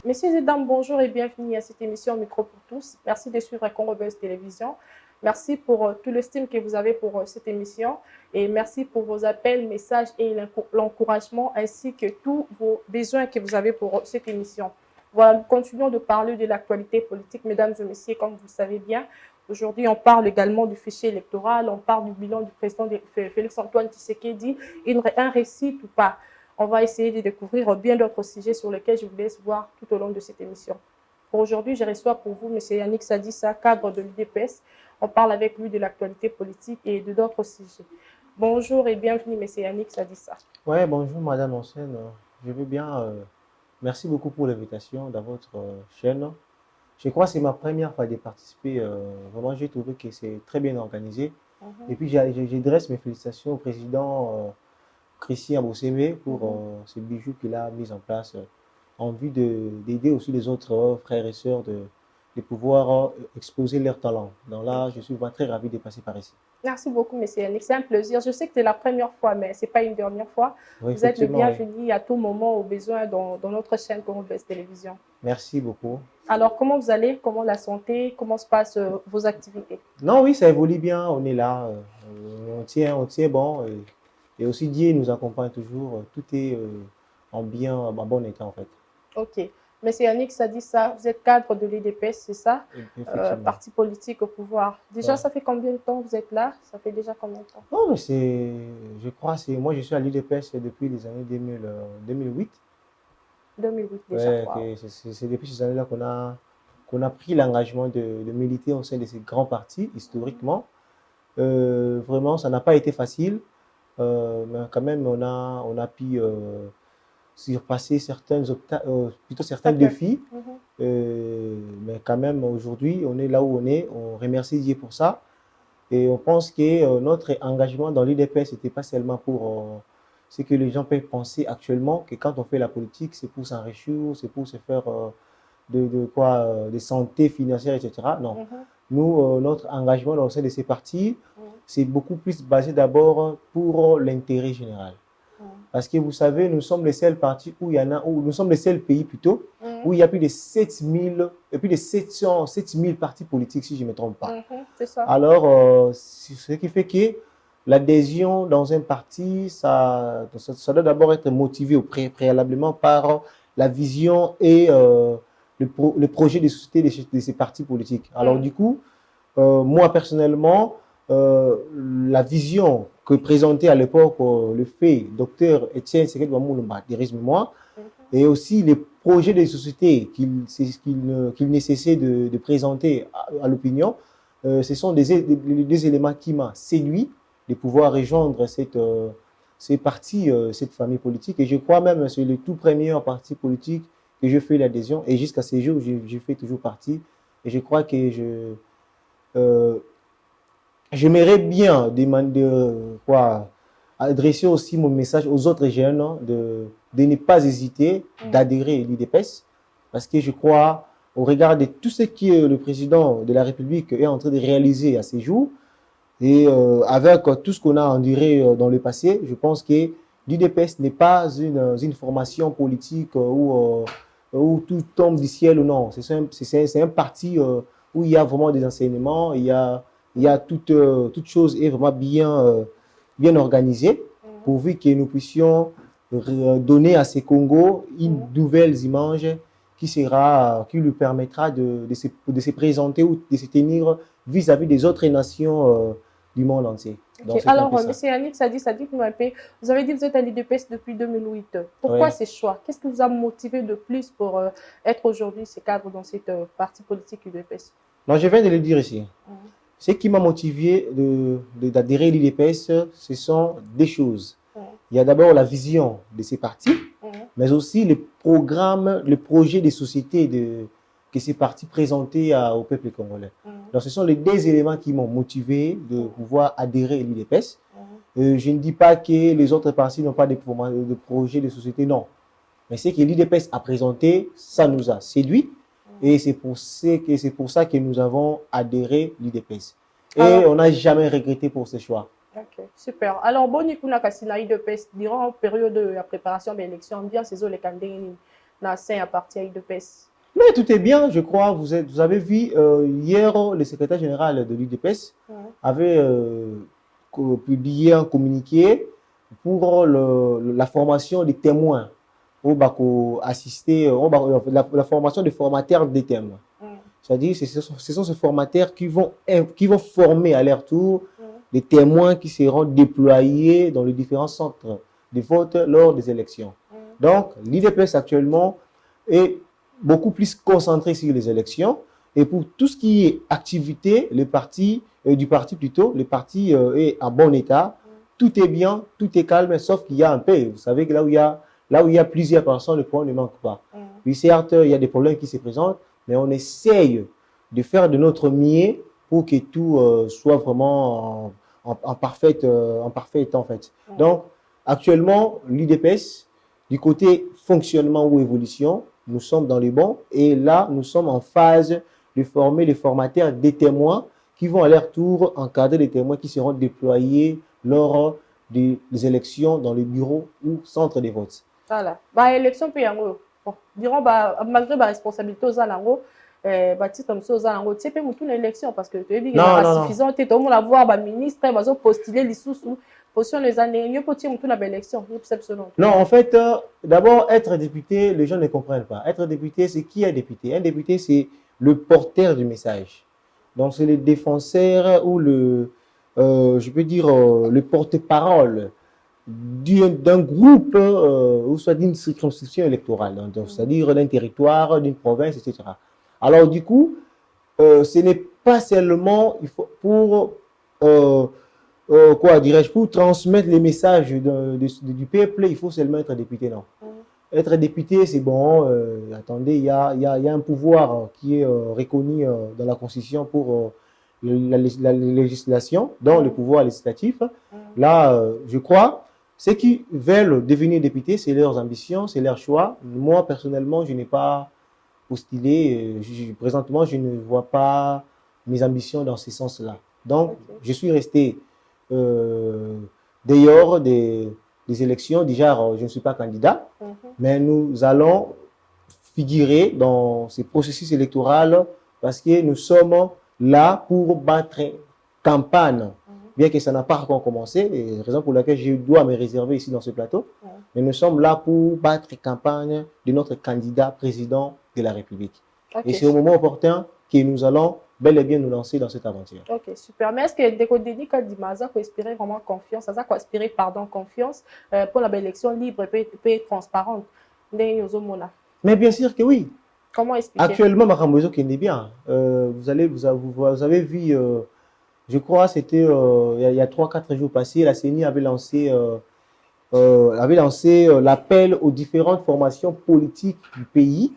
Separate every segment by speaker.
Speaker 1: Messieurs et dames, bonjour et bienvenue à cette émission Micro pour tous. Merci de suivre Conrobuzz Télévision. Merci pour tout l'estime que vous avez pour cette émission et merci pour vos appels, messages et l'encouragement ainsi que tous vos besoins que vous avez pour cette émission. Voilà, nous continuons de parler de l'actualité politique, mesdames et messieurs, comme vous le savez bien. Aujourd'hui, on parle également du fichier électoral, on parle du bilan du président Félix-Antoine Tshisekedi, un récit ou pas. On va essayer de découvrir bien d'autres sujets sur lesquels je vous laisse voir tout au long de cette émission. Pour aujourd'hui, je reçois pour vous M. Yannick Sadissa, cadre de l'UDPS. On parle avec lui de l'actualité politique et de d'autres sujets. Bonjour et bienvenue, M. Yannick Sadissa.
Speaker 2: Oui, bonjour Madame Ancienne. Je veux bien. Merci beaucoup pour l'invitation dans votre chaîne. Je crois que c'est ma première fois de participer. Vraiment, j'ai trouvé que c'est très bien organisé. Et puis, je dresse mes félicitations au président Christian Bossémé pour ce bijou qu'il a mis en place en vue d'aider aussi les autres frères et sœurs de pouvoir exposer leur talent. Donc là, je suis vraiment très ravi de passer par ici.
Speaker 1: Merci beaucoup, M. Yannick. C'est un plaisir. Je sais que c'est la première fois, mais ce n'est pas une dernière fois.
Speaker 2: Oui,
Speaker 1: Vous êtes le
Speaker 2: effectivement, oui.
Speaker 1: bienvenu à tout moment au besoin dans notre chaîne Conrobuzz Télévision.
Speaker 2: Merci beaucoup.
Speaker 1: Alors, comment vous allez? Comment la santé? Comment se passent vos activités?
Speaker 2: Non, oui, ça évolue bien. On est là. On tient bon. Et aussi, Dieu nous accompagne toujours. Tout est en bon état, en fait.
Speaker 1: Ok. Monsieur Yannick, ça dit ça. Vous êtes cadre de l'UDPS, c'est ça?
Speaker 2: Effectivement.
Speaker 1: Parti politique au pouvoir. Déjà,
Speaker 2: Ouais.
Speaker 1: ça fait combien de temps que vous êtes là? Ça fait déjà combien de temps?
Speaker 2: Non, mais je crois, moi, je suis à l'UDPS depuis les années 2008.
Speaker 1: 2008 déjà.
Speaker 2: Ouais,
Speaker 1: Wow.
Speaker 2: c'est depuis ces années-là qu'on a pris l'engagement de militer au sein de ces grands partis, historiquement. Vraiment, ça n'a pas été facile. Mais quand même, on a pu surpasser certains défis. Mais quand même, aujourd'hui, on est là où on est. On remercie Dieu pour ça. Et on pense que notre engagement dans l'UDPS, ce n'était pas seulement pour ce que les gens peuvent penser actuellement, que quand on fait la politique, c'est pour s'enrichir, c'est pour se faire de santé financière, etc. Non. Nous, notre engagement dans le sein de ces partis, c'est beaucoup plus basé d'abord pour l'intérêt général. Parce que vous savez, nous sommes les seuls partis où il y en a, où nous sommes les seuls pays plutôt, où il y a plus de 7000, et plus de 7000 partis politiques, si je ne me trompe pas.
Speaker 1: C'est ça.
Speaker 2: Alors, ce qui fait que l'adhésion dans un parti, ça doit d'abord être motivé préalablement par la vision et le projet de société de ces partis politiques. Alors, du coup, moi personnellement, la vision que présentait à l'époque le fait docteur Étienne Tshisekedi Tshilombo, dirige-moi, et aussi les projets de société qu'il nécessait de présenter à l'opinion, ce sont des éléments qui m'ont séduit de pouvoir rejoindre ces partis, cette famille politique. Et je crois même que c'est le tout premier parti politique que je fais l'adhésion. Et jusqu'à ce jour, je fais toujours partie. Et je crois que j'aimerais bien demander adresser aussi mon message aux autres jeunes de ne pas hésiter d'adhérer à l'UDPS parce que je crois, au regard de tout ce que le président de la République est en train de réaliser à ces jours et avec tout ce qu'on a enduré dans le passé, je pense que l'UDPS n'est pas une formation politique où tout tombe du ciel ou non. C'est un parti où il y a vraiment des enseignements, il y a toute chose est vraiment bien organisée, pourvu que nous puissions donner à ces Congos une nouvelle image qui lui permettra de se présenter ou de se tenir vis-à-vis des autres nations du monde entier.
Speaker 1: Okay. Alors, M. Yannick, ça dit nous un peu, vous avez dit que vous êtes à l'UDPS depuis 2008. Pourquoi ces choix? Qu'est-ce qui vous a motivé de plus pour être aujourd'hui ce cadre dans cette partie politique UDPS?
Speaker 2: Non, je viens de le dire ici. Ce qui m'a motivé d'adhérer à l'UDPS, ce sont des choses. Il y a d'abord la vision de ces partis, mais aussi les programmes, les projets des sociétés que ces partis présentaient au peuple congolais. Donc, ce sont les deux éléments qui m'ont motivé de pouvoir adhérer à l'UDPS. Je ne dis pas que les autres partis n'ont pas de projets de société, non. Mais ce que l'UDPS a présenté, ça nous a séduit. Et c'est pour ça que nous avons adhéré à l'UDPS. Et on n'a jamais regretté pour ce choix.
Speaker 1: Ok, super. Alors, Boni Kuna Kasina UDPS, durant la période de la préparation de l'élection, bien ces les candidats, à partir de l'UDPS.
Speaker 2: Mais tout est bien, je crois. Vous avez vu, hier, le secrétaire général de l'UDPS avait publié un communiqué pour la formation des témoins, au Bako assister, la formation des formateurs des témoins. C'est-à-dire, ce sont ces formateurs qui vont former à leur tour des témoins qui seront déployés dans les différents centres de vote lors des élections. Donc, l'UDPS actuellement est beaucoup plus concentré sur les élections. Et pour tout ce qui est activité, le parti est en bon état. Tout est bien, tout est calme, sauf qu'il y a un peu. Vous savez que là où il y a plusieurs personnes, le problème ne manque pas. Puis certes, il y a des problèmes qui se présentent, mais on essaye de faire de notre mieux pour que tout soit vraiment en parfait état, en fait. Donc, actuellement, l'UDPS, du côté fonctionnement ou évolution, nous sommes dans les bons. Et là, nous sommes en phase de former les formateurs des témoins qui vont à leur tour encadrer les témoins qui seront déployés lors des élections dans les bureaux ou centres de vote.
Speaker 1: Voilà. Bah, élection, puis bon, dirons, malgré ma responsabilité aux Alango, titre comme ça aux Alango, tu sais, puis une élection parce que tu es bien suffisant, tu es tout le monde à voir, ministre, ils ont postulé les sous position les années, il faut une élection,
Speaker 2: non, en fait, d'abord, être député, les gens ne comprennent pas. Être député, c'est qui est député? Un député, c'est le porteur du message. Donc, c'est le défenseur ou je peux dire, le porte-parole d'un groupe ou soit d'une circonscription électorale, c'est-à-dire d'un territoire, d'une province, etc. Alors, du coup, ce n'est pas seulement pour pour transmettre les messages du peuple, il faut seulement être député, non. Être député, c'est bon, attendez, il y a un pouvoir qui est reconnu dans la Constitution pour la législation, dans le pouvoir législatif. Là, je crois, ceux qui veulent devenir député, c'est leurs ambitions, c'est leur choix. Moi, personnellement, je n'ai pas postulé. Présentement, je ne vois pas mes ambitions dans ce sens-là. Donc, je suis resté dehors des élections. Déjà, je ne suis pas candidat, mais nous allons figurer dans ces processus électoraux parce que nous sommes là pour battre campagne. Bien que ça n'a pas encore commencé, et raison pour laquelle je dois me réserver ici dans ce plateau, mais nous sommes là pour battre campagne de notre candidat président de la République. Et c'est au moment opportun que nous allons bel et bien nous lancer dans cette aventure.
Speaker 1: Ok, super. Mais est-ce que Dekodeni Kadima peut inspirer vraiment confiance, ça peut inspirer, confiance pour la élection libre et transparente?
Speaker 2: Mais bien sûr que oui.
Speaker 1: Comment expliquer?
Speaker 2: Actuellement, Makambozo qui est bien. Vous avez vu, je crois, c'était il y a 3-4 jours passés, la CENI avait lancé l'appel aux différentes formations politiques du pays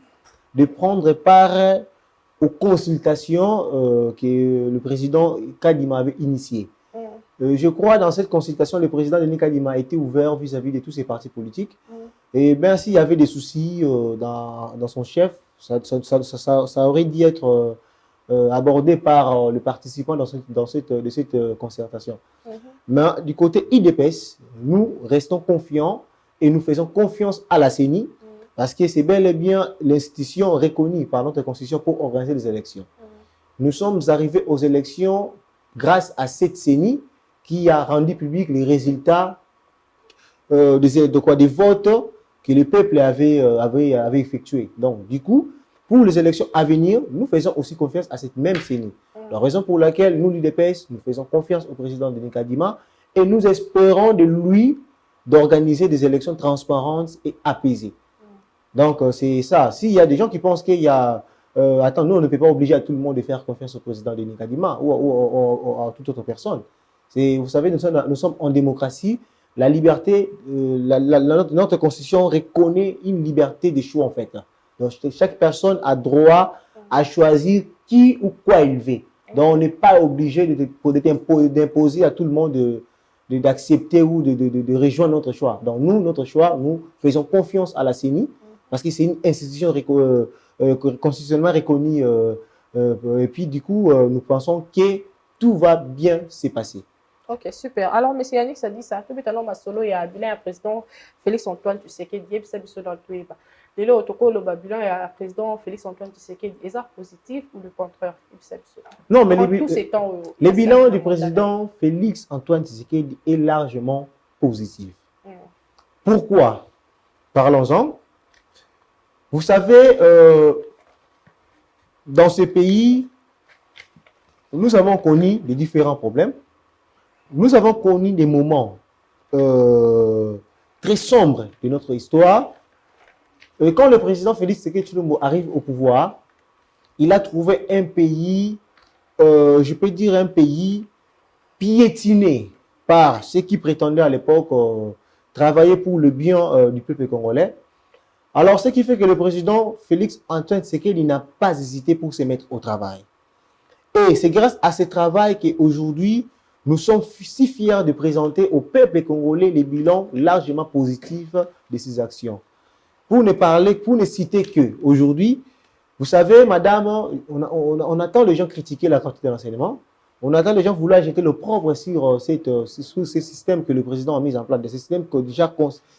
Speaker 2: de prendre part aux consultations que le président Kadima avait initiées. Je crois dans cette consultation, le président Denis Kadima a été ouvert vis-à-vis de tous ces partis politiques. Et bien, s'il y avait des soucis dans son chef, ça aurait dû être abordé par le participant de cette concertation. Mais du côté IDPS, nous restons confiants et nous faisons confiance à la CENI parce que c'est bel et bien l'institution reconnue par notre constitution pour organiser les élections. Nous sommes arrivés aux élections grâce à cette CENI qui a rendu public les résultats des votes que le peuple avait effectués. Donc, du coup, pour les élections à venir, nous faisons aussi confiance à cette même CENI. La raison pour laquelle nous, l'UDPS, nous faisons confiance au président Denis Kadima et nous espérons de lui d'organiser des élections transparentes et apaisées. Donc, c'est ça. S'il y a des gens qui pensent qu'il y a... attends, nous, on ne peut pas obliger à tout le monde de faire confiance au président Denis Kadima ou à toute autre personne. Vous savez, nous sommes en démocratie. La liberté, notre constitution reconnaît une liberté de choix, en fait. Donc, chaque personne a droit à choisir qui ou quoi il veut. Donc, on n'est pas obligé d'imposer à tout le monde d'accepter ou de rejoindre notre choix. Donc, nous, notre choix, nous faisons confiance à la CENI parce que c'est une institution constitutionnellement reconnue. Et puis, du coup, nous pensons que tout va bien se passer.
Speaker 1: Ok, super. Alors, M. Yannick, ça dit ça. Tout à l'heure, solo, il y a le président Félix Antoine Tshisekedi, dans le De là, le bilan et le président Félix-Antoine Tshisekedi, est positif ou le contraire?
Speaker 2: Non, mais les bilans du président Félix-Antoine Tshisekedi est largement positif. Pourquoi? Parlons-en. Vous savez, dans ce pays, nous avons connu des différents problèmes. Nous avons connu des moments très sombres de notre histoire. Et quand le président Félix Tshisekedi arrive au pouvoir, il a trouvé un pays, je peux dire un pays piétiné par ceux qui prétendaient à l'époque travailler pour le bien du peuple congolais. Alors, ce qui fait que le président Félix-Antoine Tshisekedi n'a pas hésité pour se mettre au travail. Et c'est grâce à ce travail qu'aujourd'hui, nous sommes si fiers de présenter au peuple congolais les bilans largement positifs de ces actions. Pour ne citer que aujourd'hui, vous savez, madame, on attend les gens critiquer la quantité de l'enseignement. On attend les gens vouloir jeter l'opprobre sur ces systèmes que le président a mis en place,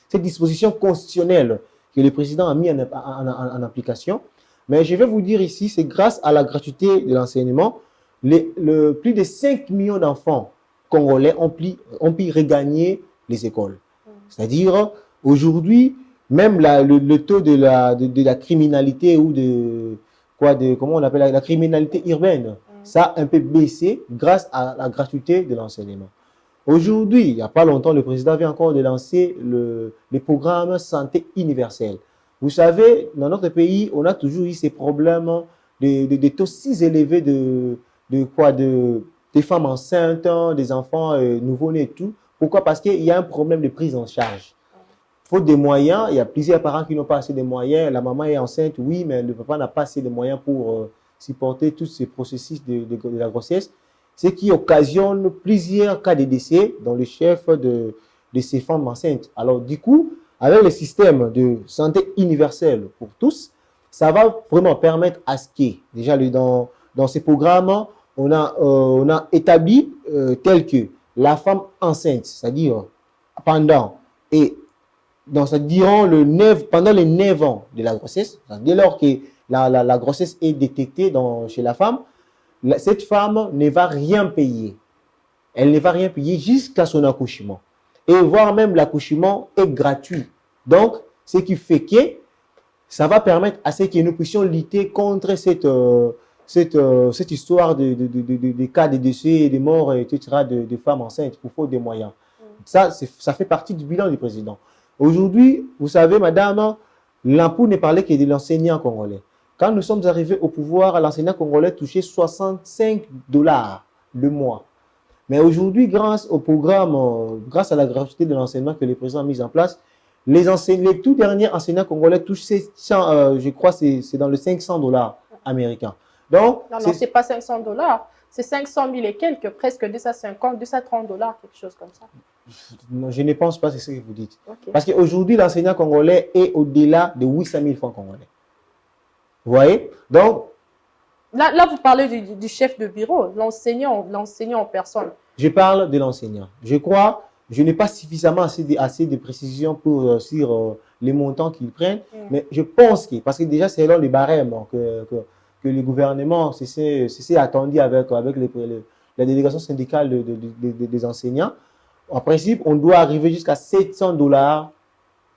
Speaker 2: ces dispositions constitutionnelles que le président a mis en application. Mais je vais vous dire ici, c'est grâce à la gratuité de l'enseignement, plus de 5 millions d'enfants congolais ont pu regagner les écoles. C'est-à-dire, aujourd'hui, même le taux de la criminalité ou comment on appelle la criminalité urbaine, ça a un peu baissé grâce à la gratuité de l'enseignement. Aujourd'hui, il n'y a pas longtemps, le président vient encore de lancer le programme santé universelle. Vous savez, dans notre pays, on a toujours eu ces problèmes de taux si élevés des femmes enceintes, des enfants nouveau-nés et tout. Pourquoi? Parce qu'il y a un problème de prise en charge. Faute de moyens, il y a plusieurs parents qui n'ont pas assez de moyens. La maman est enceinte, oui, mais le papa n'a pas assez de moyens pour supporter tous ces processus de la grossesse, ce qui occasionne plusieurs cas de décès dans le chef de ces femmes enceintes. Alors, du coup, avec le système de santé universelle pour tous, ça va vraiment permettre à ce que, déjà, dans ces programmes, on a établi tel que la femme enceinte, c'est-à-dire pendant pendant les 9 ans de la grossesse, dès lors que la grossesse est détectée chez la femme, cette femme ne va rien payer. Elle ne va rien payer jusqu'à son accouchement. Et voire même l'accouchement est gratuit. Donc, ce qui fait que ça va permettre à ce que nous puissions lutter contre cette histoire de cas de décès, de morts, etc., de femmes enceintes pour faute de moyens. Ça fait partie du bilan du président. Aujourd'hui, vous savez, madame, l'impôt ne parlait que de l'enseignant congolais. Quand nous sommes arrivés au pouvoir, l'enseignant congolais touchait 65 $ le mois. Mais aujourd'hui, grâce au programme, grâce à la gratuité de l'enseignement que le président a mis en place, les tout derniers enseignants congolais touchent, je crois, c'est dans le 500 $ américains. Donc,
Speaker 1: non, ce n'est pas 500 $. C'est 500 000 et quelques, presque 250, 230 $, quelque chose comme ça.
Speaker 2: Non, je ne pense pas que c'est ce que vous dites.
Speaker 1: Okay.
Speaker 2: Parce qu'aujourd'hui, l'enseignant congolais est au-delà de 800 000 francs congolais. Vous voyez? Donc,
Speaker 1: là, vous parlez du chef de bureau, l'enseignant en personne.
Speaker 2: Je parle de l'enseignant. Je crois, je n'ai pas suffisamment assez de précision sur les montants qu'ils prennent, mais je pense que, parce que déjà, c'est là les barèmes que le gouvernement s'est attendu avec la délégation syndicale des enseignants. En principe, on doit arriver jusqu'à 700 $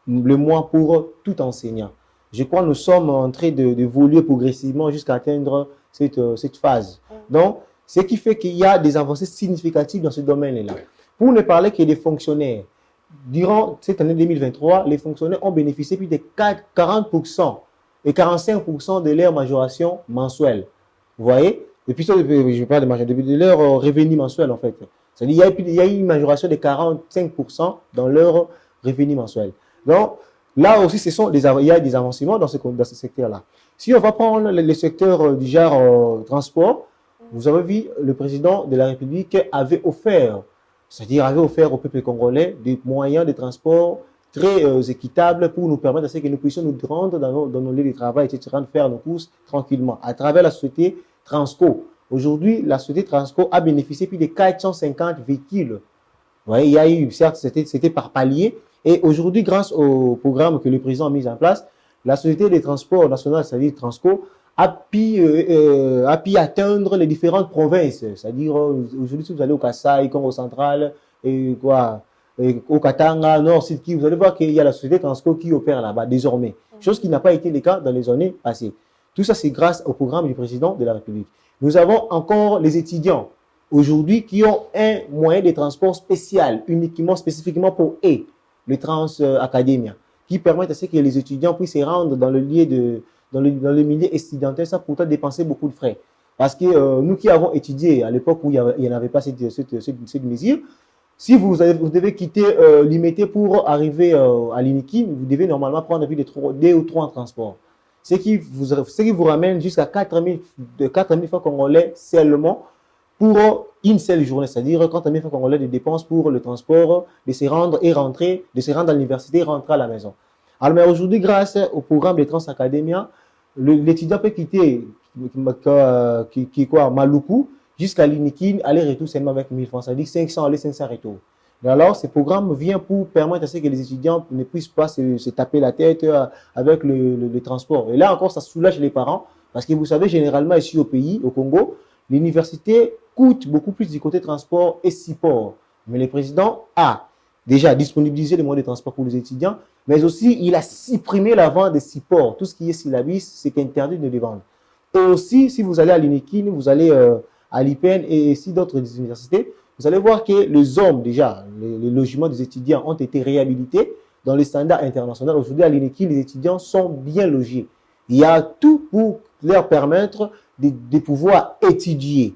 Speaker 2: le mois pour tout enseignant. Je crois que nous sommes en train d'évoluer progressivement jusqu'à atteindre cette phase. Donc, ce qui fait qu'il y a des avancées significatives dans ce domaine-là. Pour ne parler que des fonctionnaires, durant cette année 2023, les fonctionnaires ont bénéficié plus de 40% et 45% de leur majoration mensuelle. Vous voyez? Et puis, je parle de majoration, de leur revenu mensuel, en fait. C'est-à-dire qu'il y a eu une majoration de 45% dans leur revenu mensuel. Donc, là aussi, il y a des avancements dans ce secteur-là. Si on va prendre le secteur du genre transport, vous avez vu, le président de la République avait offert au peuple congolais des moyens de transport très équitables pour nous permettre que nous puissions nous rendre dans nos lieux de travail, etc., de faire nos courses tranquillement, à travers la société Transco. Aujourd'hui, la société Transco a bénéficié plus de 450 véhicules. Vous voyez, il y a eu, certes, c'était par palier. Et aujourd'hui, grâce au programme que le président a mis en place, la Société des transports nationaux, c'est-à-dire Transco, a pu atteindre les différentes provinces. C'est-à-dire, aujourd'hui, si vous allez au Kasaï, Congo central, et quoi, et au Katanga, Nord, Sud, vous allez voir qu'il y a la Société Transco qui opère là-bas désormais. Chose qui n'a pas été le cas dans les années passées. Tout ça, c'est grâce au programme du président de la République. Nous avons encore les étudiants aujourd'hui qui ont un moyen de transport spécial, uniquement, spécifiquement pour eux, le Trans Academia, qui permettent à ce que les étudiants puissent se rendre dans le milieu estudiantin sans pourtant dépenser beaucoup de frais. Parce que nous qui avons étudié à l'époque où il n'y en avait pas cette mesure, si vous devez quitter l'IMT pour arriver à l'INIKI, vous devez normalement prendre plus de 2 ou 3 transports. Ce qui vous ramène jusqu'à 4 000 francs congolais seulement pour une seule journée. C'est-à-dire 4 000 francs congolais de dépenses pour le transport, de se rendre et rentrer, de se rendre à l'université et rentrer à la maison. Alors, mais aujourd'hui, grâce au programme de Trans Academia, l'étudiant peut quitter Maluku jusqu'à l'Inikin, aller-retour seulement avec 1000 francs, c'est-à-dire 500 aller, 500 retour. Alors, ce programme vient pour permettre à ce que les étudiants ne puissent pas se taper la tête avec le transport. Et là encore, ça soulage les parents, parce que vous savez, généralement ici au pays, au Congo, l'université coûte beaucoup plus du côté transport et support. Mais le président a déjà disponibilisé les moyens de transport pour les étudiants, mais aussi il a supprimé la vente des supports. Tout ce qui est syllabus, c'est interdit de les vendre. Et aussi, si vous allez à l'UNIKIN, vous allez à l'IPN et ici d'autres universités, vous allez voir que les hommes, déjà, les logements des étudiants ont été réhabilités dans les standards internationaux. Aujourd'hui, à l'UNIKIN, les étudiants sont bien logés. Il y a tout pour leur permettre de pouvoir étudier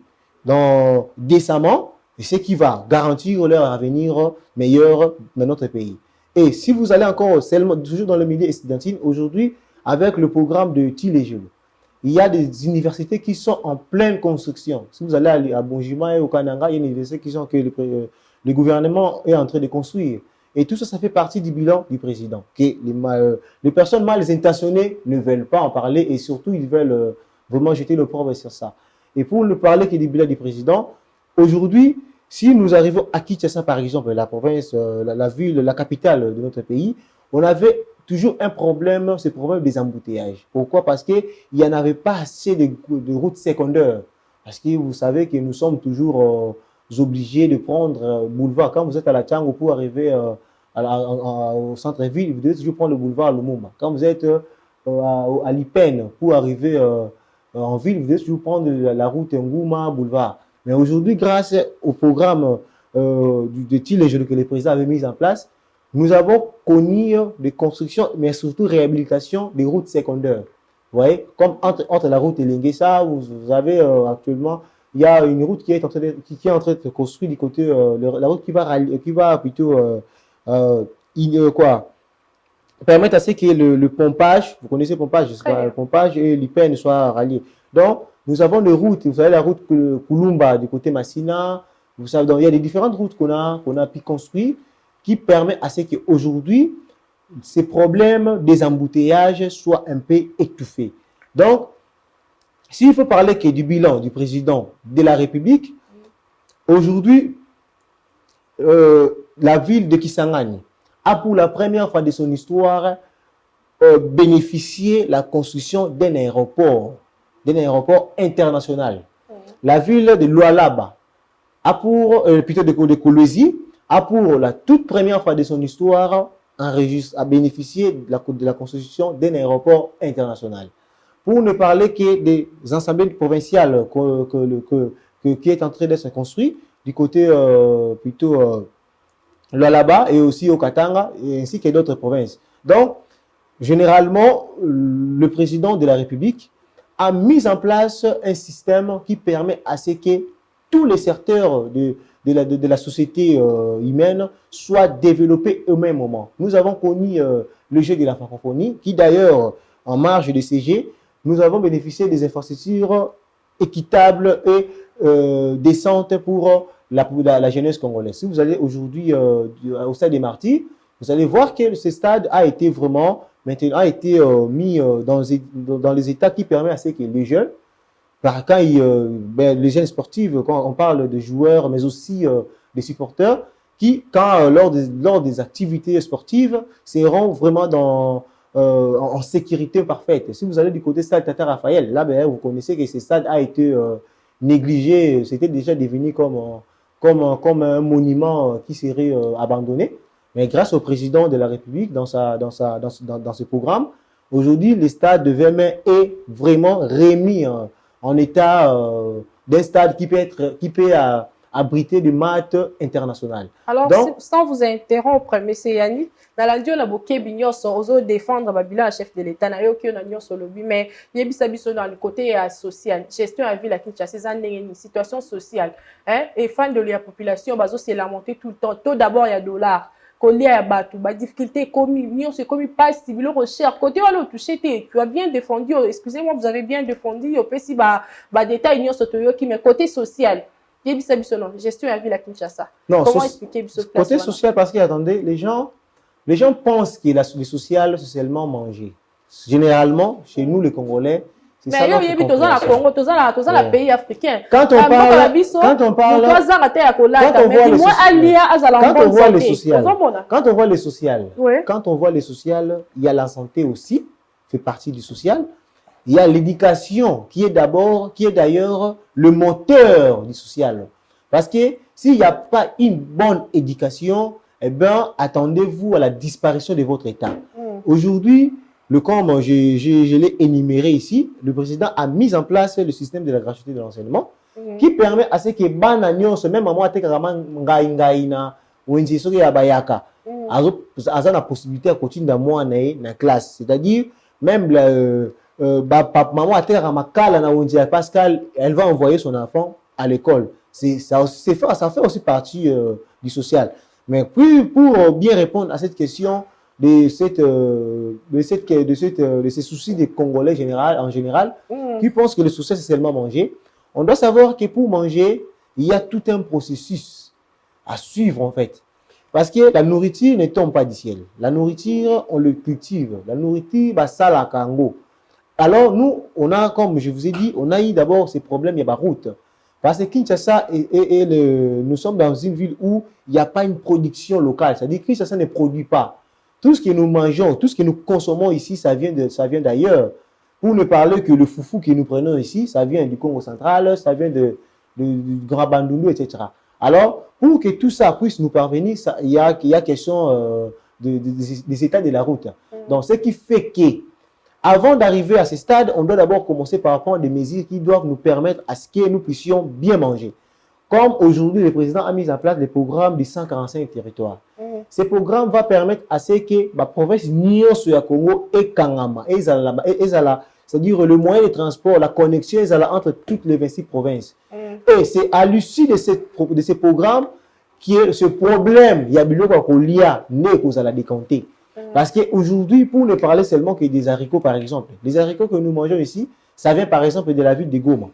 Speaker 2: décemment, ce qui va garantir leur avenir meilleur dans notre pays. Et si vous allez encore seulement, toujours dans le milieu estudiantin, aujourd'hui, avec le programme de Tilejulu, il y a des universités qui sont en pleine construction. Si vous allez à Bonjima et au Kananga, il y a des universités que le gouvernement est en train de construire. Et tout ça, ça fait partie du bilan du président. Que les personnes mal intentionnées ne veulent pas en parler et surtout, ils veulent vraiment jeter le pauvre sur ça. Et pour ne parler que du bilan du président, aujourd'hui, si nous arrivons à Kinshasa, par exemple, la province, la ville, la capitale de notre pays, on avait toujours un problème, c'est le problème des embouteillages. Pourquoi? Parce qu'il n'y en avait pas assez de routes secondaires. Parce que vous savez que nous sommes toujours obligés de prendre boulevard. Quand vous êtes à la Tchango pour arriver au centre-ville, vous devez toujours prendre le boulevard Lumumba. Quand vous êtes à Lipen pour arriver en ville, vous devez toujours prendre la route Ngouma boulevard. Mais aujourd'hui, grâce au programme de Tilejulu que le président avait mis en place, nous avons connu des constructions, mais surtout réhabilitation des routes secondaires. Vous voyez, comme entre la route et Linguessa, vous avez actuellement, il y a une route qui est en train de construire du côté, la route qui va plutôt, permettre à ce que le pompage, vous connaissez le pompage, le pompage et l'IPN soient ralliés. Donc, nous avons des routes, vous savez, la route Kulumba du côté Massina, vous savez, donc, il y a des différentes routes qu'on a pu construire qui permet à ce qu'aujourd'hui, ces problèmes des embouteillages soient un peu étouffés. Donc, s'il faut parler que du bilan du président de la République, aujourd'hui, la ville de Kisangani a pour la première fois de son histoire bénéficié de la construction d'un aéroport international. La ville de Lualaba plutôt de Kolwezi, a pour la toute première fois de son histoire a bénéficié de la construction d'un aéroport international. Pour ne parler que des assemblées provinciales qui est en train de se construire du côté plutôt là-bas et aussi au Katanga ainsi que d'autres provinces. Donc, généralement, le président de la République a mis en place un système qui permet à ce que tous les secteurs de la société humaine soient développés au même moment. Nous avons connu le jeu de la francophonie, qui d'ailleurs, en marge de CG, nous avons bénéficié des infrastructures équitables et décentes pour la jeunesse congolaise. Si vous allez aujourd'hui au stade des Martyrs, vous allez voir que ce stade a été vraiment maintenant mis dans les états qui permettent à ce que les jeunes, quand les jeunes sportifs, quand on parle de joueurs, mais aussi des supporters, qui, lors des activités sportives, seront vraiment en sécurité parfaite. Si vous allez du côté stade Tata Raphaël, là, ben, vous connaissez que ce stade a été négligé. C'était déjà devenu comme un monument qui serait abandonné. Mais grâce au président de la République, dans ce programme, aujourd'hui, le stade de Vermeer est vraiment remis en état d'un stade qui peut abriter des matchs internationaux.
Speaker 1: Alors, donc, sans vous interrompre, M. Yannick, dans la Dieu, la bouquet bignos, osons défendre Babila, chef de l'État, n'a eu aucun agneau sur le but, mais il y a bisabiso dans le côté social, gestion à ville à Kinshasa, une situation sociale, hein, et fan de la population, c'est la montée tout le temps. Tout d'abord, il y a $. Collier à Batou, difficulté commis, c'est commis pas si vous le recherche. Côté on touché, tu as bien défendu, excusez-moi, vous avez bien défendu, au PC, détail, qui mais côté social. Gestion à ville à Kinshasa.
Speaker 2: Non, comment expliquer côté social, parce que attendez, les gens pensent que le social, c'est seulement manger. Généralement, chez nous, les Congolais,
Speaker 1: c'est ça. Mais il y a des Congo, tous les pays africains.
Speaker 2: Quand on parle les sociales, quand on voit les sociales, il y a la santé aussi, fait partie du social. Il y a l'éducation qui est d'ailleurs le moteur du social. Parce que s'il n'y a pas une bonne éducation, eh bien, attendez-vous à la disparition de votre État. Aujourd'hui, comme je l'ai énuméré ici, le président a mis en place le système de la gratuité de l'enseignement qui permet à ce que même à moi, la possibilité de continuer dans la classe. C'est-à-dire, même maman Pascal, elle va envoyer son enfant à l'école. Ça fait aussi partie du social. Mais pour bien répondre à cette question de ces soucis des Congolais en général, qui pensent que le social c'est seulement manger, on doit savoir que pour manger, il y a tout un processus à suivre en fait. Parce que la nourriture ne tombe pas du ciel. La nourriture, on le cultive. La nourriture, ça la kango. Alors, nous, on a, comme je vous ai dit, on a eu d'abord ces problèmes, il y a la route. Parce que Kinshasa, nous sommes dans une ville où il n'y a pas une production locale. C'est-à-dire que Kinshasa ne produit pas. Tout ce que nous mangeons, tout ce que nous consommons ici, ça vient d'ailleurs. Pour ne parler que le foufou que nous prenons ici, ça vient du Congo central, ça vient du Grand Bandundu, etc. Alors, pour que tout ça puisse nous parvenir, il y a question des états de la route. Donc, ce qui fait que avant d'arriver à ce stade, on doit d'abord commencer par prendre des mesures qui doivent nous permettre à ce que nous puissions bien manger. Comme aujourd'hui, le président a mis en place des programmes de 145 territoires. Ces programmes vont permettre à ce que la province Nyon sur Congo et Kangama, c'est-à-dire le moyen de transport, la connexion entre toutes les 26 provinces. Et c'est à l'issue de ces programmes que ce problème, il y a la décompter. Parce qu'aujourd'hui, pour ne parler seulement que des haricots, par exemple, les haricots que nous mangeons ici, ça vient par exemple de la ville de Goma.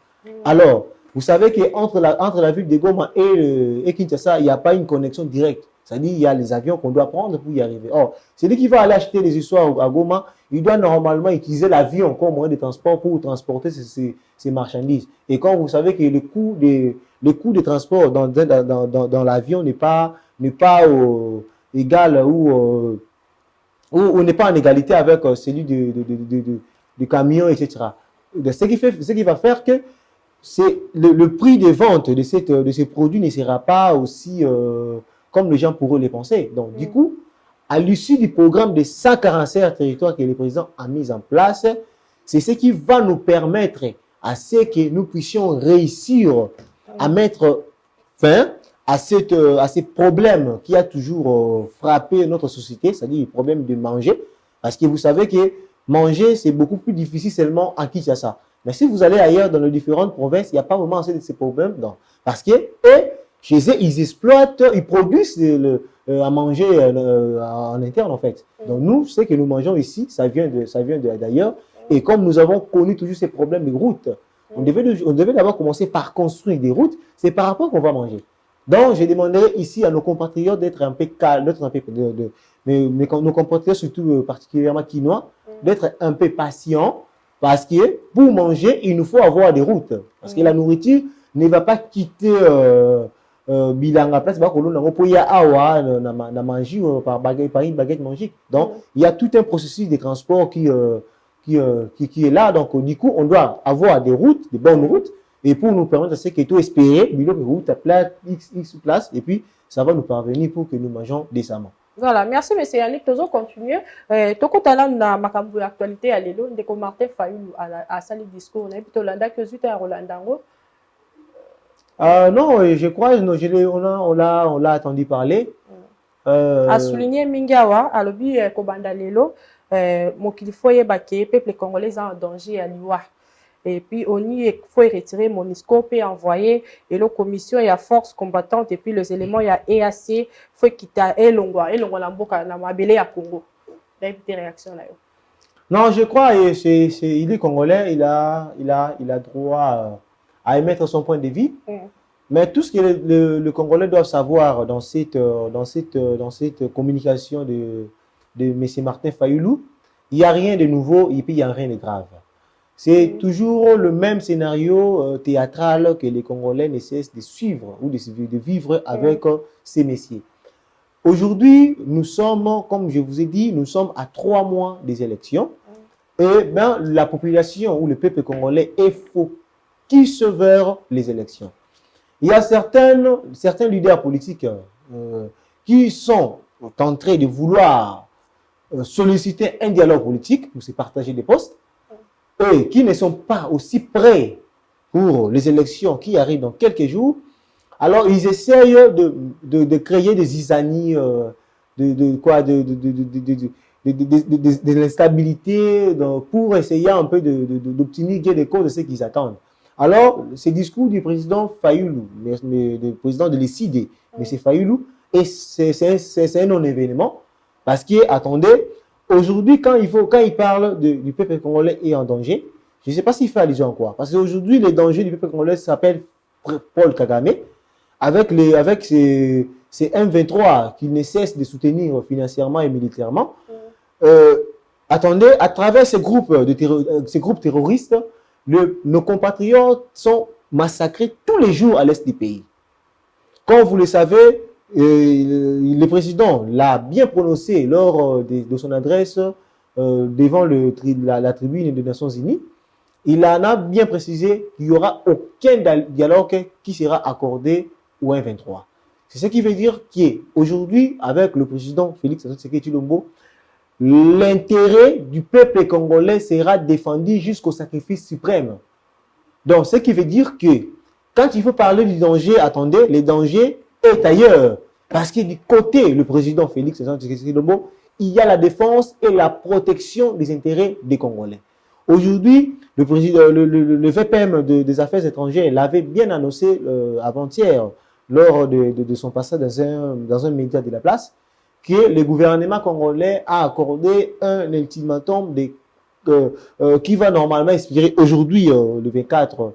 Speaker 2: Alors, vous savez qu'entre la ville de Goma et Kinshasa, il n'y a pas une connexion directe. C'est-à-dire qu'il y a les avions qu'on doit prendre pour y arriver. Or, celui qui va aller acheter des histoires à Goma, il doit normalement utiliser l'avion comme moyen de transport pour transporter ces marchandises. Et quand vous savez que le coût de transport dans l'avion n'est pas égal ou n'est pas en égalité avec celui du camion, etc. Ce qui va faire que le prix de vente de ces produits ne sera pas aussi comme les gens pourraient les penser. Donc, du coup, à l'issue du programme de 145 territoires que le président a mis en place, c'est ce qui va nous permettre à ce que nous puissions réussir à mettre fin à ces problèmes qui a toujours frappé notre société, c'est-à-dire le problème de manger. Parce que vous savez que manger, c'est beaucoup plus difficile seulement en Kinshasa. Mais si vous allez ailleurs dans les différentes provinces, il n'y a pas vraiment assez de ces problèmes. Non. Parce que chez eux, ils exploitent, ils produisent à manger en interne, en fait. Donc nous, ce que nous mangeons ici, ça vient d'ailleurs. Et comme nous avons connu toujours ces problèmes de route, on devait d'abord commencer par construire des routes. C'est par rapport qu'on va manger. Donc, je demanderai ici à nos compatriotes d'être un peu calmes, nos compatriotes, surtout particulièrement quinois, d'être un peu patients, parce que pour manger, il nous faut avoir des routes. Parce que la nourriture ne va pas quitter bilanga place ba kolona ngo ya awa na manger par une baguette magique. Donc il y a tout un processus de transport qui est là. Donc du coup on doit avoir des routes, des bonnes routes, et pour nous permettre de ce que tout espérer, bilo route à x place, et puis ça va nous parvenir pour que nous mangeons décemment.
Speaker 1: Voilà, merci monsieur Yannick. Toujours continuer. Toko talent na makambu actualité à l'élo, ndeko Martin Fayulu à sali discours, na plutôt landa que zute à Rolandango.
Speaker 2: Non, je crois, on l'a attendu parler.
Speaker 1: A souligné Mingawa, à l'objet Kobanda Lelo, mokili foye bake, peuple congolais en danger à Liwa. Et puis on y faut retirer MONUSCO et envoyer et la commission et la force combattante et puis les éléments il y a EAC faut quitter Elongwa la mboka na mabele ya Congo. Des réactions là.
Speaker 2: Non, je crois il est congolais, il a droit à émettre son point de vue. Mais tout ce que le Congolais doit savoir dans cette communication de M. Martin Fayulu, il n'y a rien de nouveau et puis il n'y a rien de grave. C'est toujours le même scénario théâtral que les Congolais ne cessent de suivre ou de vivre avec ces messieurs. Aujourd'hui, nous sommes, comme je vous ai dit, nous sommes à 3 mois des élections. Et ben, la population ou le peuple congolais est focus vers les élections. Il y a certains leaders politiques qui sont en train de vouloir solliciter un dialogue politique pour se partager des postes et qui ne sont pas aussi prêts pour les élections qui arrivent dans quelques jours. Alors, ils essayent de créer des zizanies, de l'instabilité pour essayer un peu d'obtenir gain de cause de ce qu'ils attendent. Alors, ce discours du président Fayulu, le président de l'ECD, M. Fayulu, c'est un non-événement parce que, attendez, aujourd'hui, quand il parle du peuple congolais est en danger, je ne sais pas s'il fait allusion à quoi. Parce qu'aujourd'hui, le danger du peuple congolais s'appelle Paul Kagame, avec ces M23 qui ne cessent de soutenir financièrement et militairement. Attendez, à travers ces groupes terroristes, nos compatriotes sont massacrés tous les jours à l'est du pays. Comme vous le savez, le président l'a bien prononcé lors de son adresse devant la tribune des Nations Unies. Il en a bien précisé qu'il n'y aura aucun dialogue qui sera accordé au M23. C'est ce qui veut dire qu'aujourd'hui, avec le président Félix Tshisekedi Tshilombo, l'intérêt du peuple congolais sera défendu jusqu'au sacrifice suprême. Donc, ce qui veut dire que quand il faut parler du danger, attendez, le danger est ailleurs. Parce que du côté, le président Félix Tshisekedi Tshilombo, il y a la défense et la protection des intérêts des Congolais. Aujourd'hui, le VPM des Affaires étrangères l'avait bien annoncé avant-hier lors de son passage dans un média de la place, que le gouvernement congolais a accordé un ultimatum qui va normalement expirer aujourd'hui, le 24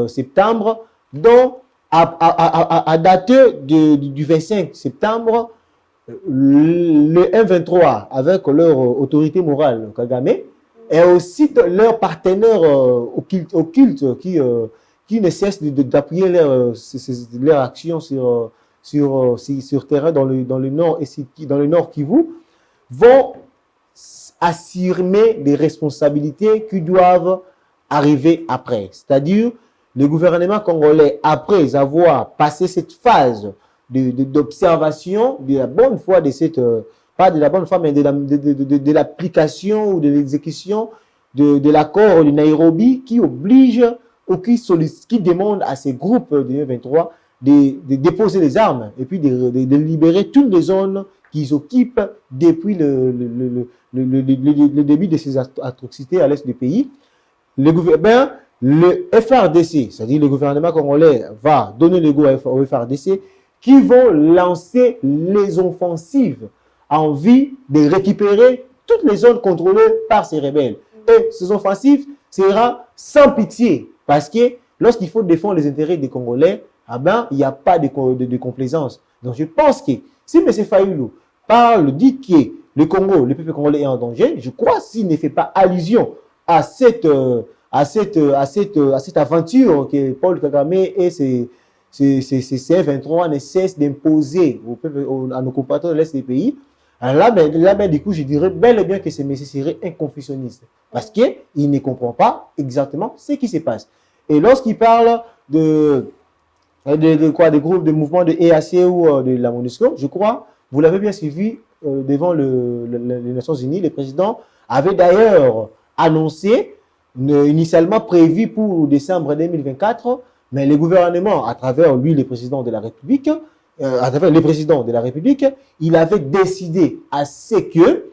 Speaker 2: septembre, dont à dater du 25 septembre, le M23, avec leur autorité morale, Kagame, et aussi leurs partenaires occultes qui ne cessent d'appuyer leur action sur terrain dans le nord et dans le nord Kivu, vont assumer des responsabilités qui doivent arriver après. C'est-à-dire, le gouvernement congolais, après avoir passé cette phase d'observation de la bonne foi de cette, pas de la bonne foi, mais de l'application ou de l'exécution de l'accord de Nairobi qui oblige ou qui demande à ces groupes de 23 de déposer les armes et puis de libérer toutes les zones qu'ils occupent depuis le début de ces atrocités à l'est du pays. Le FRDC, c'est-à-dire le gouvernement congolais, va donner le goût au FRDC qui vont lancer les offensives en vue de récupérer toutes les zones contrôlées par ces rebelles. Et ces offensives seront sans pitié parce que lorsqu'il faut défendre les intérêts des Congolais, ah ben, il n'y a pas de complaisance. Donc je pense que si M. Fayulu dit que le Congo, le peuple congolais est en danger, je crois s'il ne fait pas allusion à cette aventure que Paul Kagame et ces 23 ne cessent d'imposer à nos compatriotes de l'Est des pays. Alors là, du coup, je dirais bel et bien que ce monsieur serait un confucionniste. Parce qu'il ne comprend pas exactement ce qui se passe. Et lorsqu'il parle des groupes de mouvements de EAC ou de la MONUSCO, je crois, vous l'avez bien suivi devant les Nations Unies, le président avait d'ailleurs annoncé, initialement prévu pour décembre 2024, mais le gouvernement, à travers lui, le président de la République, il avait décidé à ce que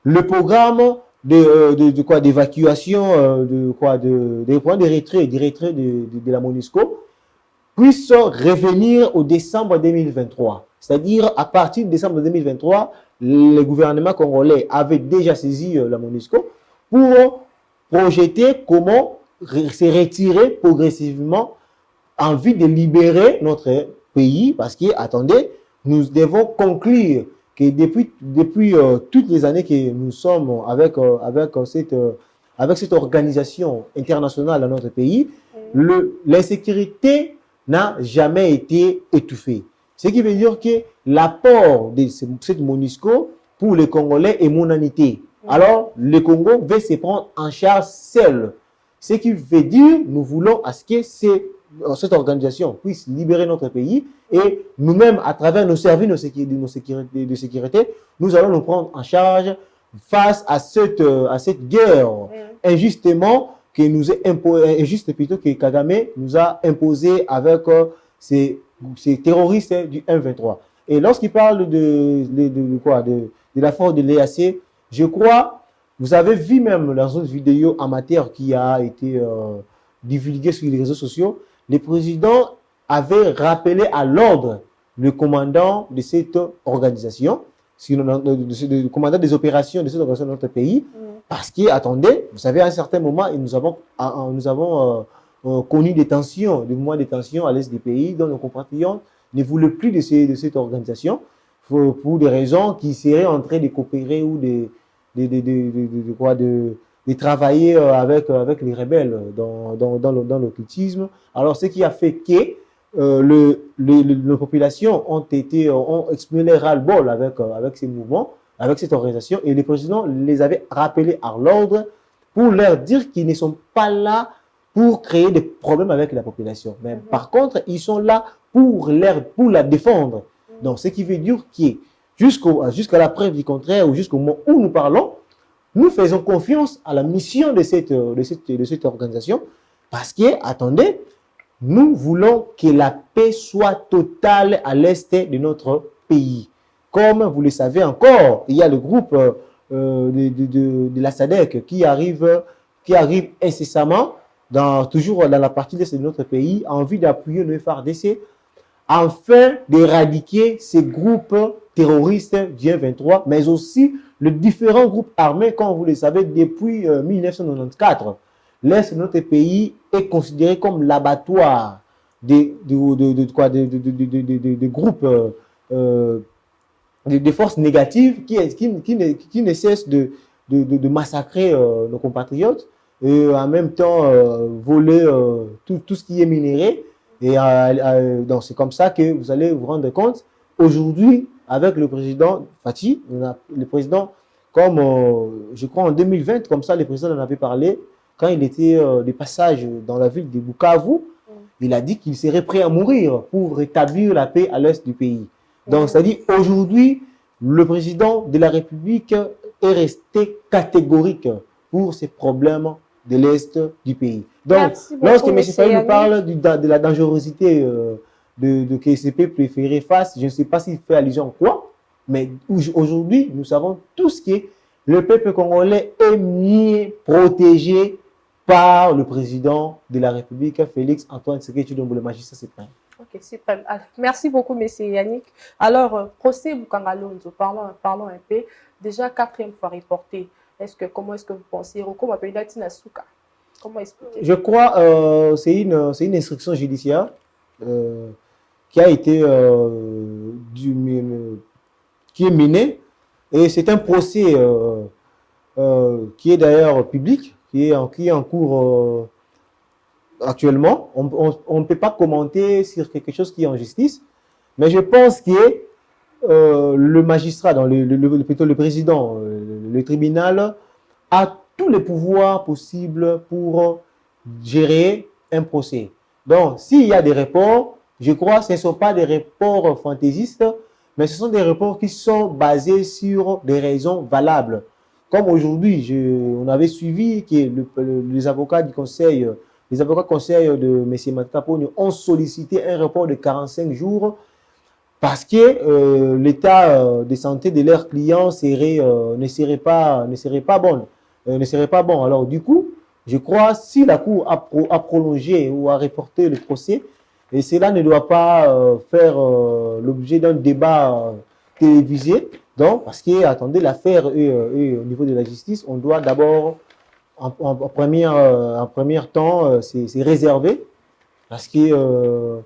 Speaker 2: le programme d'évacuation des points de retrait de la MONUSCO puisse revenir au décembre 2023. C'est-à-dire, à partir de décembre 2023, le gouvernement congolais avait déjà saisi la MONUSCO pour projeter comment se retirer progressivement en vue de libérer notre pays. Parce que, attendez, nous devons conclure que depuis toutes les années que nous sommes avec cette organisation internationale dans notre pays, l'insécurité n'a jamais été étouffée. Ce qui veut dire que l'apport de cette MONUSCO pour les Congolais est monanité. Alors, le Congo veut se prendre en charge seul. Ce qui veut dire, nous voulons à ce que cette organisation puisse libérer notre pays et nous-mêmes, à travers nos services de sécurité, nous allons nous prendre en charge face à cette guerre injustement que Kagame nous a imposé avec ces terroristes du M23. Et lorsqu'il parle de la force de l'EAC, je crois, vous avez vu même dans une vidéo amateur qui a été divulguée sur les réseaux sociaux, le président avait rappelé à l'ordre le commandant de cette organisation, le commandant des opérations de cette organisation dans notre pays, parce que, attendez, vous savez, à un certain moment, nous avons connu des moments de tension à l'est des pays, dont nos compatriotes ne voulaient plus de cette organisation pour des raisons qui seraient en train de coopérer ou de travailler avec les rebelles dans l'occultisme. Alors, ce qui a fait que les populations ont exprimé ras-le-bol avec ces mouvements, avec cette organisation, et le président les avait rappelés à l'ordre pour leur dire qu'ils ne sont pas là pour créer des problèmes avec la population. Mais par contre, ils sont là pour la défendre. Donc, ce qui veut dire que jusqu'à la preuve du contraire, ou jusqu'au moment où nous parlons, nous faisons confiance à la mission de cette organisation parce que, attendez, nous voulons que la paix soit totale à l'est de notre pays. Comme vous le savez encore, il y a le groupe de la SADC qui arrive incessamment, toujours dans la partie de notre pays, en vue d'appuyer le FARDC, afin d'éradiquer ces groupes terroristes du M23, mais aussi les différents groupes armés, comme vous le savez, depuis 1994. L'Est de notre pays est considéré comme l'abattoir des groupes, des forces négatives qui ne cessent de massacrer nos compatriotes et en même temps voler tout ce qui est minéré. Et donc c'est comme ça que vous allez vous rendre compte. Aujourd'hui, avec le président Fati, le président, comme je crois en 2020, comme ça le président en avait parlé, quand il était de passage dans la ville de Bukavu, il a dit qu'il serait prêt à mourir pour rétablir la paix à l'est du pays. Donc, c'est-à-dire aujourd'hui, le président de la République est resté catégorique pour ces problèmes de l'est du pays. Donc, lorsque M. Faye nous parle de la dangerosité que ces peuples préférés fassent, je ne sais pas s'il fait allusion à quoi, mais aujourd'hui, nous savons tous que le peuple congolais est mieux protégé par le président de la République, Félix Antoine Tshisekedi Tshilombo, le magistrat suprême.
Speaker 1: Ok, super. Merci beaucoup, M. Yannick. Alors, procès Bukangalonzo, parlons un peu. Déjà, 4e fois reporté. Comment est-ce que vous pensez? Comment expliquer?
Speaker 2: Je crois c'est une instruction judiciaire qui a été qui est menée, et c'est un procès qui est d'ailleurs public, qui est en cours actuellement, on ne peut pas commenter sur quelque chose qui est en justice, mais je pense que le magistrat, plutôt le président, le tribunal, a tous les pouvoirs possibles pour gérer un procès. Donc, s'il y a des reports, je crois que ce ne sont pas des reports fantaisistes, mais ce sont des reports qui sont basés sur des raisons valables. Comme aujourd'hui, on avait suivi que les avocats du conseil, les avocats conseils de M. Mataponi ont sollicité un report de 45 jours parce que l'état de santé de leurs clients ne serait pas bon. Alors du coup, je crois si la Cour a prolongé ou a reporté le procès, et cela ne doit pas faire l'objet d'un débat télévisé. Donc, parce que, attendez, l'affaire est au niveau de la justice, on doit d'abord, en premier temps, c'est réservé, parce que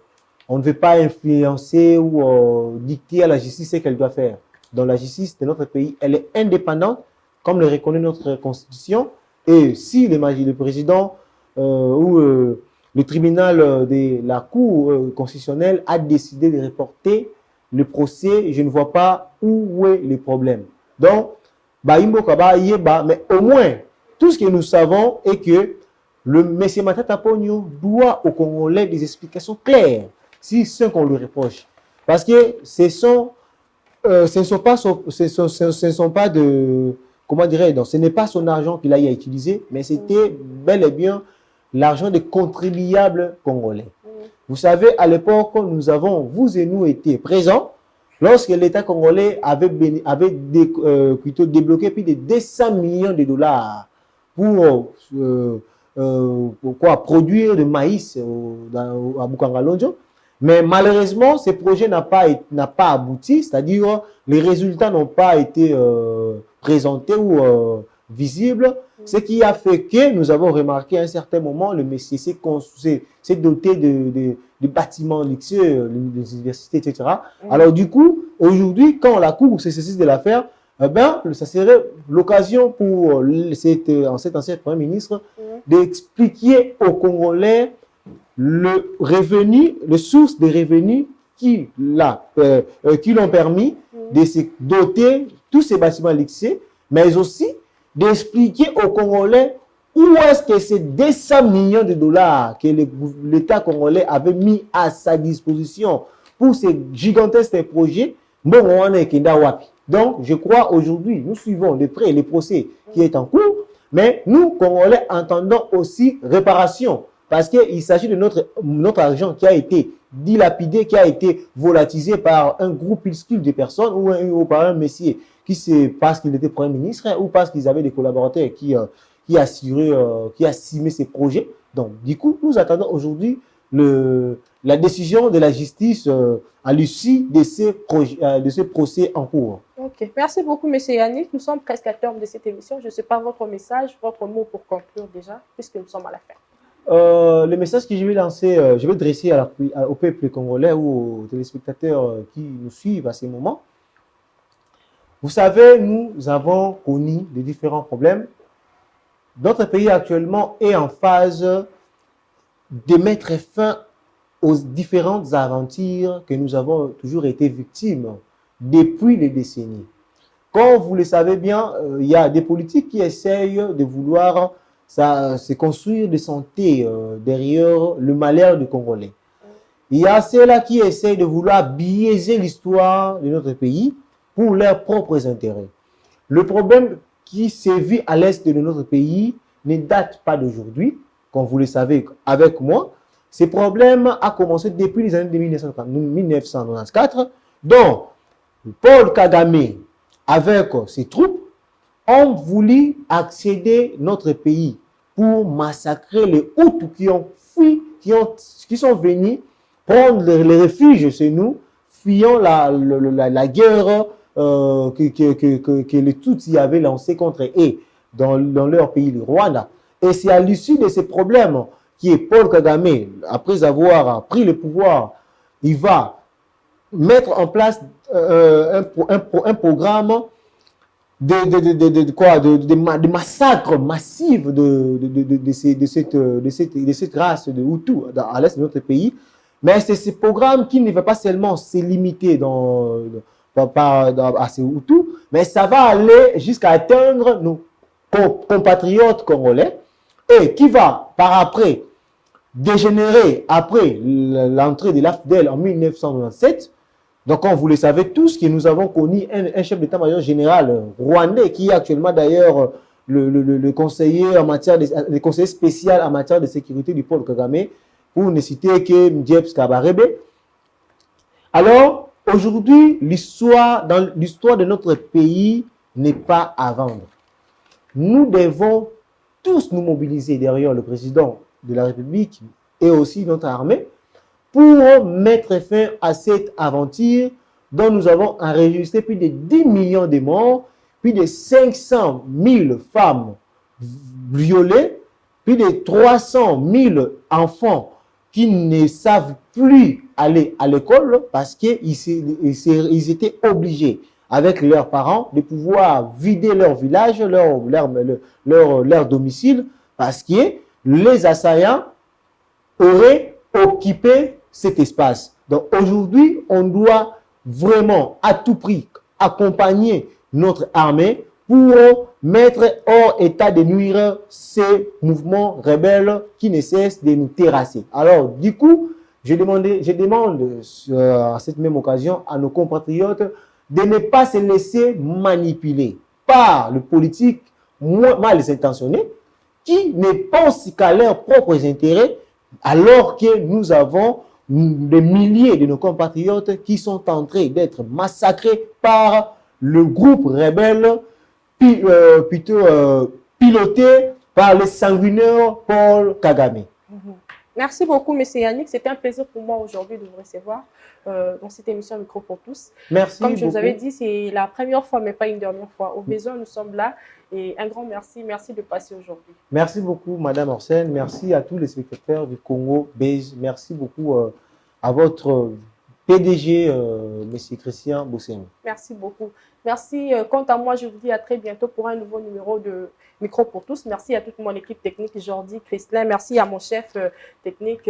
Speaker 2: on ne veut pas influencer ou dicter à la justice ce qu'elle doit faire. Dans la justice de notre pays, elle est indépendante, comme le reconnaît notre constitution. Et si le président ou le tribunal de la Cour constitutionnelle a décidé de reporter le procès, je ne vois pas où est le problème. Donc, mais au moins, tout ce que nous savons est que le M. Matata Ponyo doit aux Congolais des explications claires si ce qu'on lui reproche. Parce que ce ne sont pas de, comment dirais-je, ce n'est pas son argent qu'il a eu à utiliser, mais c'était bel et bien l'argent des contribuables congolais. Vous savez, à l'époque, vous et nous, été présents lorsque l'État congolais avait plutôt débloqué plus de 200 millions de dollars pour produire du maïs à Bukangalonjo. Mais malheureusement, ce projet n'a pas abouti, c'est-à-dire les résultats n'ont pas été présentés ou visibles, ce qui a fait que nous avons remarqué à un certain moment le monsieur s'est doté de bâtiments luxueux, des universités, etc. Alors du coup, aujourd'hui, quand la Cour se saisit de l'affaire, ça serait l'occasion pour cet ancien Premier ministre d'expliquer aux Congolais les sources de revenus qui l'ont permis de se doter tous ces bâtiments luxueux, mais aussi d'expliquer aux Congolais où est-ce que ces 200 millions de dollars que l'État congolais avait mis à sa disposition pour ces gigantesques projets, donc je crois aujourd'hui, nous suivons de près le procès qui est en cours, mais nous, Congolais, entendons aussi réparation. Parce qu'il s'agit de notre argent qui a été dilapidé, qui a été volatilisé par un groupuscule de personnes ou par un messier parce qu'il était Premier ministre ou parce qu'ils avaient des collaborateurs qui assumaient ces projets. Donc, du coup, nous attendons aujourd'hui la décision de la justice à l'issue de ce procès en cours.
Speaker 1: Ok, merci beaucoup, M. Yannick. Nous sommes presque à terme de cette émission. Je ne sais pas votre message, votre mot pour conclure déjà, puisque nous sommes à la fin.
Speaker 2: Le message que je vais lancer, je vais dresser au peuple congolais ou aux téléspectateurs qui nous suivent à ces moments. Vous savez, nous avons connu les différents problèmes. Notre pays actuellement est en phase de mettre fin aux différentes aventures que nous avons toujours été victimes depuis les décennies. Comme vous le savez bien, il y a des politiques qui essayent de vouloir se construire de santé derrière le malheur du Congolais. Il y a ceux-là qui essayent de vouloir biaiser l'histoire de notre pays pour leurs propres intérêts. Le problème qui sévit à l'est de notre pays ne date pas d'aujourd'hui, comme vous le savez avec moi. Ce problème a commencé depuis les années de 1994, dont Paul Kagame, avec ses troupes, ont voulu accéder à notre pays pour massacrer les Hutus qui ont fui, qui sont venus prendre le refuge chez nous, fuyant la guerre que les Tutsis avaient lancée contre eux dans leur pays, le Rwanda. Et c'est à l'issue de ces problèmes qui est Paul Kagame, après avoir pris le pouvoir, il va mettre en place un programme de massacres massifs de cette race de Hutus à l'est de notre pays. Mais c'est ce programme qui ne va pas seulement se limiter à ces Hutus, mais ça va aller jusqu'à atteindre nos compatriotes congolais et qui va par après dégénérer après l'entrée de l'AFDEL en 1997. Donc, comme vous le savez tous, que nous avons connu un chef d'état-major général rwandais qui est actuellement d'ailleurs le conseiller en matière le conseiller spécial en matière de sécurité du Paul Kagame, pour ne citer que Mdieps Kabarebe. Alors, aujourd'hui, dans l'histoire de notre pays n'est pas à vendre. Nous devons tous nous mobiliser derrière le président de la République et aussi notre armée pour mettre fin à cette aventure dont nous avons enregistré plus de 10 millions de morts, plus de 500 000 femmes violées, plus de 300 000 enfants qui ne savent plus aller à l'école parce qu'ils étaient obligés, avec leurs parents, de pouvoir vider leur village, leur domicile, parce que les assaillants auraient occupé cet espace. Donc aujourd'hui, on doit vraiment à tout prix accompagner notre armée pour mettre hors état de nuire ces mouvements rebelles qui ne cessent de nous terrasser. Alors du coup, je demande à cette même occasion à nos compatriotes de ne pas se laisser manipuler par le politique mal intentionné qui ne pensent qu'à leurs propres intérêts, alors que nous avons des milliers de nos compatriotes qui sont en train d'être massacrés par le groupe rebelle piloté par le sanguinaire Paul Kagame.
Speaker 1: Merci beaucoup, M. Yannick. C'était un plaisir pour moi aujourd'hui de vous recevoir dans cette émission Micro pour tous.
Speaker 2: Merci
Speaker 1: Comme je
Speaker 2: beaucoup.
Speaker 1: vous avais dit, c'est la première fois, mais pas une dernière fois. Au besoin, nous sommes là. Et un grand merci. Merci de passer aujourd'hui.
Speaker 2: Merci beaucoup, Madame Orsène. Merci à tous les spectateurs du Congo Base. Merci beaucoup à votre PDG, M. Christian Boussemi.
Speaker 1: Merci beaucoup. Merci. Quant à moi, je vous dis à très bientôt pour un nouveau numéro de Micro pour tous. Merci à toute mon équipe technique, Jordi, Christlin. Merci à mon chef technique,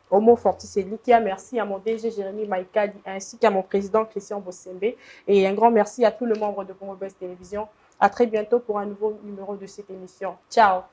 Speaker 1: Homo Fortiselikia. Merci à mon DG, Jérémy Maïkadi, ainsi qu'à mon président, Christian Bossembe. Et un grand merci à tous les membres de Congo Base Télévision. À très bientôt pour un nouveau numéro de cette émission. Ciao.